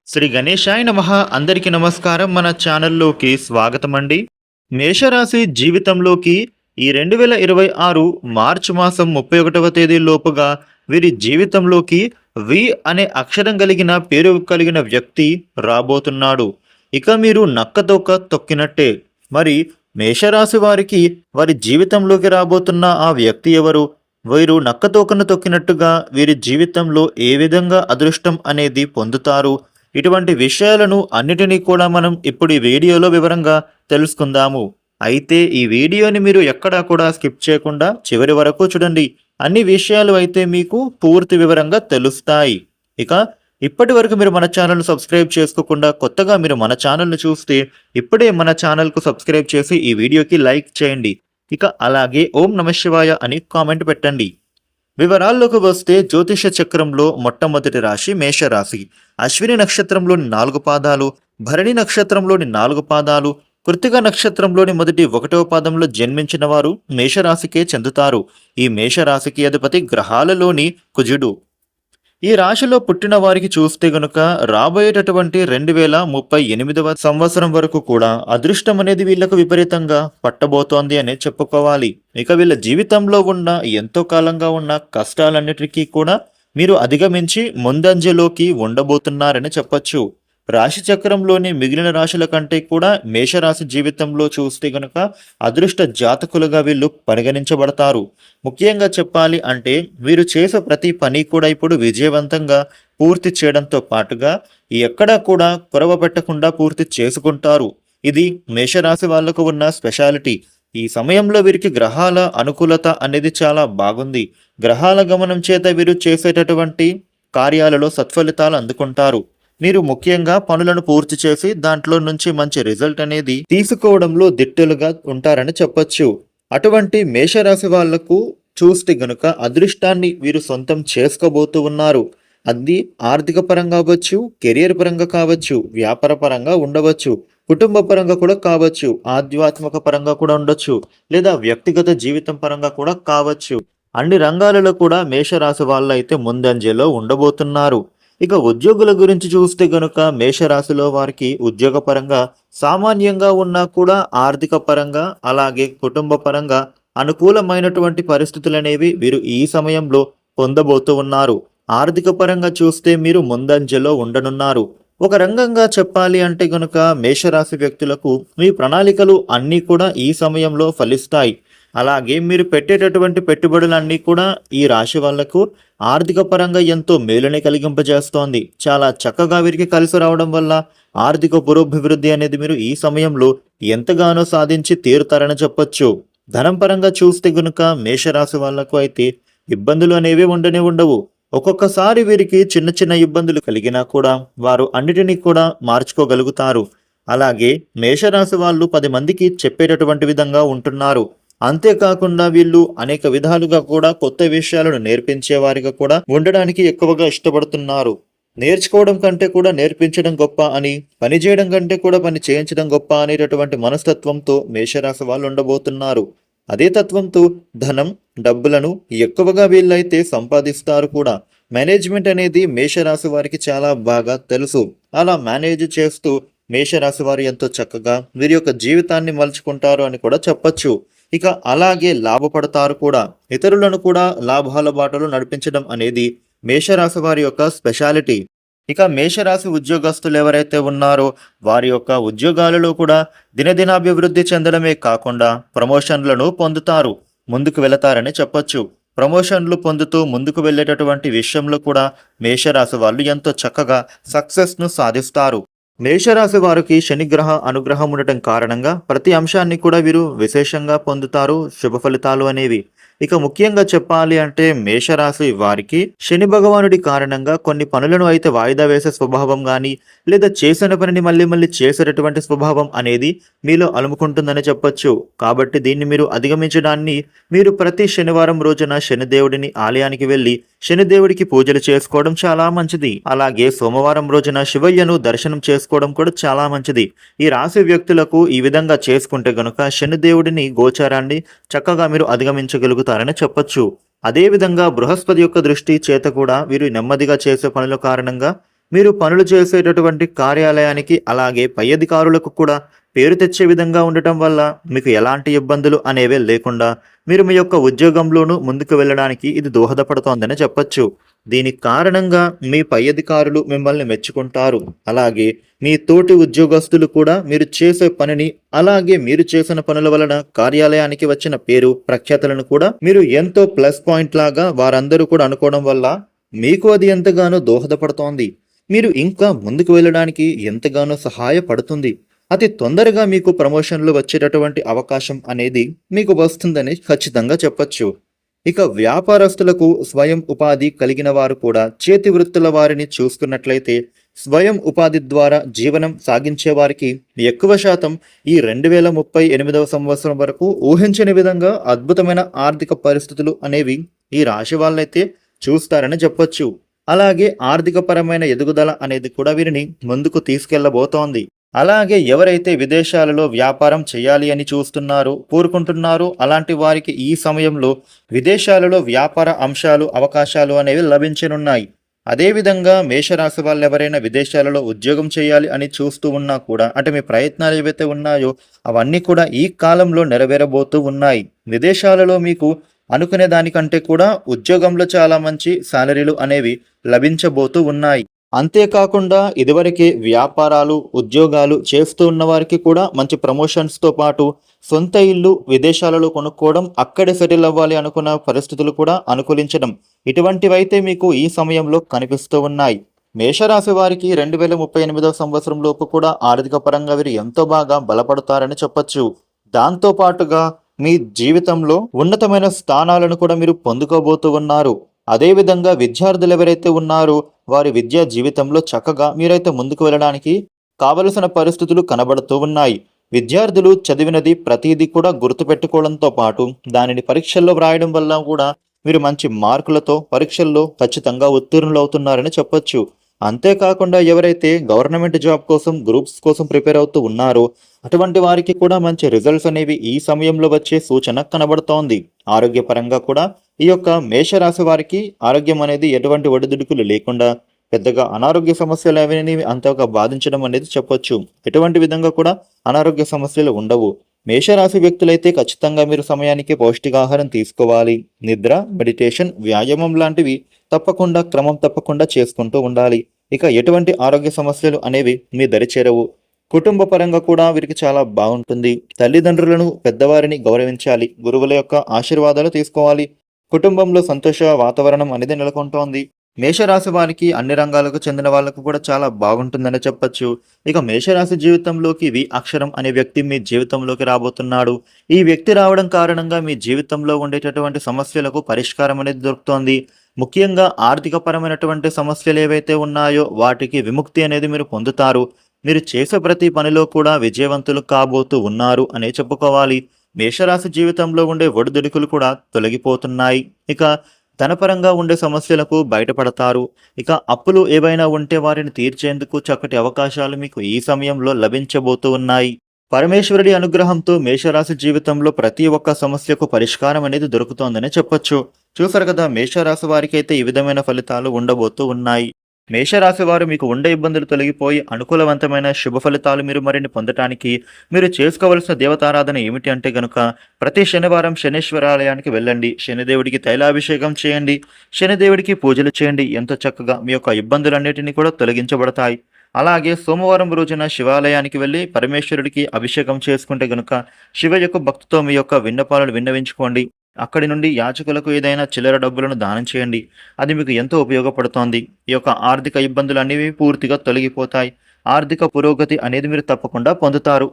శ్రీ గణేశాయ నమః. అందరికీ నమస్కారం. మన ఛానల్లోకి స్వాగతం అండి. మేషరాశి జీవితంలోకి ఈ 2026 మార్చి మాసం 31వ తేదీ లోపుగా వీరి జీవితంలోకి వి అనే అక్షరం కలిగిన పేరు కలిగిన వ్యక్తి రాబోతున్నాడు. ఇక మీరు నక్కతోక తొక్కినట్టే. మరి మేషరాశి వారికి వారి జీవితంలోకి రాబోతున్న ఆ వ్యక్తి ఎవరు? వీరు నక్కతోకను తొక్కినట్టుగా వీరి జీవితంలో ఏ విధంగా అదృష్టం అనేది పొందుతారు? ఇటువంటి విషయాలను అన్నిటినీ కూడా మనం ఇప్పుడు ఈ వీడియోలో వివరంగా తెలుసుకుందాము. అయితే ఈ వీడియోని మీరు ఎక్కడా కూడా స్కిప్ చేయకుండా చివరి వరకు చూడండి. అన్ని విషయాలు అయితే మీకు పూర్తి వివరంగా తెలుస్తాయి. ఇక ఇప్పటి వరకు మీరు మన ఛానల్ను సబ్స్క్రైబ్ చేసుకోకుండా కొత్తగా మీరు మన ఛానల్ను చూస్తే ఇప్పుడే మన ఛానల్కు సబ్స్క్రైబ్ చేసి ఈ వీడియోకి లైక్ చేయండి. ఇక అలాగే ఓం నమఃశివాయ అని కామెంట్ పెట్టండి. వివరాల్లోకి వస్తే జ్యోతిష చక్రంలో మొట్టమొదటి రాశి మేషరాశి. అశ్విని నక్షత్రంలోని 4 పాదాలు, భరణి నక్షత్రంలోని 4 పాదాలు, కృత్తిక నక్షత్రంలోని మొదటి 1వ పాదంలో జన్మించిన వారు మేషరాశికే చెందుతారు. ఈ మేషరాశికి అధిపతి గ్రహాలలోని కుజుడు. ఈ రాశిలో పుట్టిన వారికి చూస్తే గనుక రాబోయేటటువంటి 2038వ సంవత్సరం వరకు కూడా అదృష్టం అనేది వీళ్లకు విపరీతంగా పట్టబోతోంది అనే చెప్పుకోవాలి. ఇక వీళ్ళ జీవితంలో ఉన్న ఎంతో కాలంగా ఉన్న కష్టాలన్నిటికీ కూడా మీరు అధిగమించి ముందంజలోకి ఉండబోతున్నారని చెప్పచ్చు. రాశి చక్రంలోని మిగిలిన రాశుల కంటే కూడా మేషరాశి జీవితంలో చూస్తే గనుక అదృష్ట జాతకులుగా వీళ్ళు పరిగణించబడతారు. ముఖ్యంగా చెప్పాలి అంటే వీరు చేసే ప్రతి పని కూడా ఇప్పుడు విజయవంతంగా పూర్తి చేయడంతో పాటుగా ఎక్కడా కూడా కొరవ పెట్టకుండా పూర్తి చేసుకుంటారు. ఇది మేషరాశి వాళ్లకు ఉన్న స్పెషాలిటీ. ఈ సమయంలో వీరికి గ్రహాల అనుకూలత అనేది చాలా బాగుంది. గ్రహాల గమనం చేత వీరు చేసేటటువంటి కార్యాలలో సత్ఫలితాలు అందుకుంటారు. మీరు ముఖ్యంగా పనులను పూర్తి చేసి దాంట్లో నుంచి మంచి రిజల్ట్ అనేది తీసుకోవడంలో దిట్టలుగా ఉంటారని చెప్పొచ్చు. అటువంటి మేషరాశి వాళ్లకు చూస్తే గనుక అదృష్టాన్ని వీరు సొంతం చేసుకోబోతూ ఉన్నారు. అది ఆర్థిక పరంగా అవ్వచ్చు, కెరియర్ పరంగా కావచ్చు, వ్యాపార పరంగా ఉండవచ్చు, కుటుంబ పరంగా కూడా కావచ్చు, ఆధ్యాత్మిక పరంగా కూడా ఉండొచ్చు, లేదా వ్యక్తిగత జీవితం పరంగా కూడా కావచ్చు. అన్ని రంగాలలో కూడా మేషరాశి వాళ్ళు అయితే ముందంజలో ఉండబోతున్నారు. ఇక ఉద్యోగుల గురించి చూస్తే గనుక మేషరాశిలో వారికి ఉద్యోగపరంగా సామాన్యంగా ఉన్నా కూడా ఆర్థిక పరంగా అలాగే కుటుంబ పరంగా అనుకూలమైనటువంటి పరిస్థితులు అనేవి వీరు ఈ సమయంలో పొందబోతూ ఉన్నారు. ఆర్థిక పరంగా చూస్తే మీరు ముందంజలో ఉండనున్నారు. ఒక రంగంగా చెప్పాలి అంటే గనుక మేషరాశి వ్యక్తులకు మీ ప్రణాళికలు అన్నీ కూడా ఈ సమయంలో ఫలిస్తాయి. అలాగే మీరు పెట్టేటటువంటి పెట్టుబడులన్నీ కూడా ఈ రాశి వాళ్లకు ఆర్థిక పరంగా ఎంతో మేలుని కలిగింపజేస్తోంది. చాలా చక్కగా వీరికి కలిసి రావడం వల్ల ఆర్థిక పురోభివృద్ధి అనేది మీరు ఈ సమయంలో ఎంతగానో సాధించి తీరుతారని చెప్పొచ్చు. ధనం పరంగా చూస్తే గనుక మేషరాశి వాళ్లకు అయితే ఇబ్బందులు అనేవి ఉండవు. ఒక్కొక్కసారి వీరికి చిన్న చిన్న ఇబ్బందులు కలిగినా కూడా వారు అన్నిటినీ కూడా మార్చుకోగలుగుతారు. అలాగే మేషరాశి వాళ్ళు 10 మందికి చెప్పేటటువంటి విధంగా ఉంటున్నారు. అంతేకాకుండా వీళ్ళు అనేక విధాలుగా కూడా కొత్త విషయాలను నేర్పించే వారిగా కూడా ఉండడానికి ఎక్కువగా ఇష్టపడుతున్నారు. నేర్చుకోవడం కంటే కూడా నేర్పించడం గొప్ప అని, పని చేయడం కంటే కూడా పని చేయించడం గొప్ప అనేటటువంటి మనస్తత్వంతో మేషరాశి వాళ్ళు ఉండబోతున్నారు. అదే తత్వంతో ధనం, డబ్బులను ఎక్కువగా వీళ్ళైతే సంపాదిస్తారు కూడా. మేనేజ్మెంట్ అనేది మేషరాశి వారికి చాలా బాగా తెలుసు. అలా మేనేజ్ చేస్తూ మేషరాశి వారు ఎంతో చక్కగా వీరి యొక్క జీవితాన్ని మలుచుకుంటారు అని కూడా చెప్పచ్చు. ఇక అలాగే లాభపడతారు కూడా. ఇతరులను కూడా లాభాల బాటలో నడిపించడం అనేది మేషరాశి వారి యొక్క స్పెషాలిటీ. ఇక మేషరాశి ఉద్యోగస్తులు ఎవరైతే ఉన్నారో వారి యొక్క ఉద్యోగాలలో కూడా దినదినాభివృద్ధి చెందడమే కాకుండా ప్రమోషన్లను పొందుతారు, ముందుకు వెళతారని చెప్పొచ్చు. ప్రమోషన్లు పొందుతూ ముందుకు వెళ్ళేటటువంటి విషయంలో కూడా మేషరాశి వాళ్ళు ఎంతో చక్కగా సక్సెస్ను సాధిస్తారు. మేషరాశి వారికి శనిగ్రహ అనుగ్రహం ఉండటం కారణంగా ప్రతి అంశాన్ని కూడా వీరు విశేషంగా పొందుతారు, శుభ ఫలితాలు అనేవి. ఇక ముఖ్యంగా చెప్పాలి అంటే మేషరాశి వారికి శని భగవానుడి కారణంగా కొన్ని పనులను అయితే వాయిదా వేసే స్వభావం కానీ, లేదా చేసిన పనిని మళ్ళీ చేసేటటువంటి స్వభావం అనేది మీలో అలుముకుంటుందని చెప్పొచ్చు. కాబట్టి దీన్ని మీరు అధిగమించడాన్ని మీరు ప్రతి శనివారం రోజున శనిదేవుడిని ఆలయానికి వెళ్ళి శనిదేవుడికి పూజలు చేసుకోవడం చాలా మంచిది. అలాగే సోమవారం రోజున శివయ్యను దర్శనం చేసుకోవడం కూడా చాలా మంచిది. ఈ రాశి వ్యక్తులకు ఈ విధంగా చేసుకుంటే గనుక శనిదేవుడిని గోచారాన్ని చక్కగా మీరు అధిగమించగలుగుతారని చెప్పొచ్చు. అదేవిధంగా బృహస్పతి యొక్క దృష్టి చేత కూడా వీరు నెమ్మదిగా చేసే పనుల కారణంగా మీరు పనులు చేసేటటువంటి కార్యాలయానికి అలాగే పై అధికారులకు కూడా పేరు తెచ్చే విధంగా ఉండటం వల్ల మీకు ఎలాంటి ఇబ్బందులు అనేవే లేకుండా మీరు మీ యొక్క ఉద్యోగంలోనూ ముందుకు వెళ్ళడానికి ఇది దోహదపడుతోందని చెప్పొచ్చు. దీనికి కారణంగా మీ పై అధికారులు మిమ్మల్ని మెచ్చుకుంటారు. అలాగే మీ తోటి ఉద్యోగస్తులు కూడా మీరు చేసే పనిని అలాగే మీరు చేసిన పనుల వలన కార్యాలయానికి వచ్చిన పేరు ప్రఖ్యాతలను కూడా మీరు ఎంతో ప్లస్ పాయింట్ లాగా వారందరూ కూడా అనుకోవడం వల్ల మీకు అది ఎంతగానో దోహదపడుతోంది. మీరు ఇంకా ముందుకు వెళ్ళడానికి ఎంతగానో సహాయపడుతుంది. అతి తొందరగా మీకు ప్రమోషన్లు వచ్చేటటువంటి అవకాశం అనేది మీకు వస్తుందని ఖచ్చితంగా చెప్పొచ్చు. ఇక వ్యాపారస్తులకు స్వయం ఉపాధి కలిగిన వారు కూడా చేతి వృత్తుల వారిని చూసుకున్నట్లయితే స్వయం ఉపాధి ద్వారా జీవనం సాగించే వారికి ఎక్కువ శాతం ఈ 2038వ సంవత్సరం వరకు ఊహించని విధంగా అద్భుతమైన ఆర్థిక పరిస్థితులు అనేవి ఈ రాశి వాళ్ళైతే చూస్తారని చెప్పొచ్చు. అలాగే ఆర్థిక పరమైన ఎదుగుదల అనేది కూడా వీరిని ముందుకు తీసుకెళ్లబోతోంది. అలాగే ఎవరైతే విదేశాలలో వ్యాపారం చేయాలి అని చూస్తున్నారో కోరుకుంటున్నారో అలాంటి వారికి ఈ సమయంలో విదేశాలలో వ్యాపార అంశాలు అవకాశాలు అనేవి లభించనున్నాయి. అదేవిధంగా మేషరాశి వాళ్ళు ఎవరైనా విదేశాలలో ఉద్యోగం చేయాలి అని చూస్తూ ఉన్నా కూడా అంటే మీ ప్రయత్నాలు ఏవైతే ఉన్నాయో అవన్నీ కూడా ఈ కాలంలో నెరవేరబోతూ ఉన్నాయి. విదేశాలలో మీకు అనుకునే దానికంటే కూడా ఉద్యోగంలో చాలా మంచి సాలరీలు అనేవి లభించబోతూ ఉన్నాయి. అంతేకాకుండా ఇదివరకే వ్యాపారాలు ఉద్యోగాలు చేస్తూ ఉన్న వారికి కూడా మంచి ప్రమోషన్స్తో పాటు సొంత ఇల్లు విదేశాలలో కొనుక్కోవడం అక్కడే సెటిల్ అవ్వాలి అనుకున్న పరిస్థితులు కూడా అనుకూలించడం ఇటువంటివైతే మీకు ఈ సమయంలో కనిపిస్తూ ఉన్నాయి. మేషరాశి వారికి 2038వ సంవత్సరం లోపు కూడా ఆర్థిక పరంగా వీరు ఎంతో బాగా బలపడతారని చెప్పొచ్చు. దాంతో పాటుగా మీ జీవితంలో ఉన్నతమైన స్థానాలను కూడా మీరు పొందుకోబోతూ ఉన్నారు. అదేవిధంగా విద్యార్థులు ఎవరైతే ఉన్నారో వారి విద్యా జీవితంలో చక్కగా మీరైతే ముందుకు వెళ్ళడానికి కావలసిన పరిస్థితులు కనబడుతూ ఉన్నాయి. విద్యార్థులు చదివినది ప్రతిదీ కూడా గుర్తుపెట్టుకోవడంతో పాటు దానిని పరీక్షల్లో వ్రాయడం వల్ల కూడా మీరు మంచి మార్కులతో పరీక్షల్లో ఖచ్చితంగా ఉత్తీర్ణులు అవుతున్నారని చెప్పొచ్చు. అంతేకాకుండా ఎవరైతే గవర్నమెంట్ జాబ్ కోసం గ్రూప్స్ కోసం ప్రిపేర్ అవుతూ ఉన్నారో అటువంటి వారికి కూడా మంచి రిజల్ట్స్ అనేవి ఈ సమయంలో వచ్చే సూచన కనబడుతోంది. ఆరోగ్యపరంగా కూడా ఈ యొక్క మేషరాశి వారికి ఆరోగ్యం అనేది ఎటువంటి ఒడిదుడుకులు లేకుండా పెద్దగా అనారోగ్య సమస్యలు అనేవి అంతగా బాధించడం అనేది చెప్పొచ్చు. ఎటువంటి విధంగా కూడా అనారోగ్య సమస్యలు ఉండవు. మేషరాశి వ్యక్తులైతే ఖచ్చితంగా మీరు సమయానికి పౌష్టికాహారం తీసుకోవాలి. నిద్ర, మెడిటేషన్, వ్యాయామం లాంటివి తప్పకుండా క్రమం తప్పకుండా చేసుకుంటూ ఉండాలి. ఇక ఎటువంటి ఆరోగ్య సమస్యలు అనేవి మీ దరి చేరవు. కుటుంబ పరంగా కూడా వీరికి చాలా బాగుంటుంది. తల్లిదండ్రులను పెద్దవారిని గౌరవించాలి. గురువుల యొక్క ఆశీర్వాదాలు తీసుకోవాలి. కుటుంబంలో సంతోష వాతావరణం అనేది నెలకొంటోంది. మేషరాశి వారికి అన్ని రంగాలకు చెందిన వాళ్ళకు కూడా చాలా బాగుంటుందని చెప్పొచ్చు. ఇక మేషరాశి జీవితంలోకి వి అక్షరం అనే వ్యక్తి మీ జీవితంలోకి రాబోతున్నాడు. ఈ వ్యక్తి రావడం కారణంగా మీ జీవితంలో ఉండేటటువంటి సమస్యలకు పరిష్కారం అనేది దొరుకుతోంది. ముఖ్యంగా ఆర్థిక పరమైనటువంటి సమస్యలు ఏవైతే ఉన్నాయో వాటికి విముక్తి అనేది మీరు పొందుతారు. మీరు చేసే ప్రతి పనిలో కూడా విజయవంతులు కాబోతూ ఉన్నారు అనే చెప్పుకోవాలి. మేషరాశి జీవితంలో ఉండే ఒడిదుడుకులు కూడా తొలగిపోతున్నాయి. ఇక ధనపరంగా ఉండే సమస్యలకు బయటపడతారు. ఇక అప్పులు ఏవైనా ఉంటే వారిని తీర్చేందుకు చక్కటి అవకాశాలు మీకు ఈ సమయంలో లభించబోతూ ఉన్నాయి. పరమేశ్వరుడి అనుగ్రహంతో మేషరాశి జీవితంలో ప్రతి ఒక్క సమస్యకు పరిష్కారం అనేది దొరుకుతోందని చెప్పొచ్చు. చూసారు కదా, మేషరాశి వారికి అయితే ఈ విధమైన ఫలితాలు ఉండబోతూ ఉన్నాయి. మేషరాశి వారు మీకు ఉండే ఇబ్బందులు తొలగిపోయి అనుకూలవంతమైన శుభ ఫలితాలు మీరు మరిన్ని పొందటానికి మీరు చేసుకోవలసిన దేవతారాధన ఏమిటి అంటే గనుక ప్రతి శనివారం శనీశ్వరాలయానికి వెళ్ళండి. శనిదేవుడికి తైలాభిషేకం చేయండి. శనిదేవుడికి పూజలు చేయండి. ఎంతో చక్కగా మీ యొక్క ఇబ్బందులన్నిటినీ కూడా తొలగించబడతాయి. అలాగే సోమవారం రోజున శివాలయానికి వెళ్ళి పరమేశ్వరుడికి అభిషేకం చేసుకుంటే గనుక శివ యొక్క భక్తితో మీ యొక్క విన్నపాలను విన్నవించుకోండి. అక్కడి నుండి యాచకులకు ఏదైనా చిల్లర డబ్బులను దానం చేయండి. అది మీకు ఎంతో ఉపయోగపడుతోంది. ఈ యొక్క ఆర్థిక ఇబ్బందులు అనేవి పూర్తిగా తొలగిపోతాయి. ఆర్థిక పురోగతి అనేది మీరు తప్పకుండా పొందుతారు.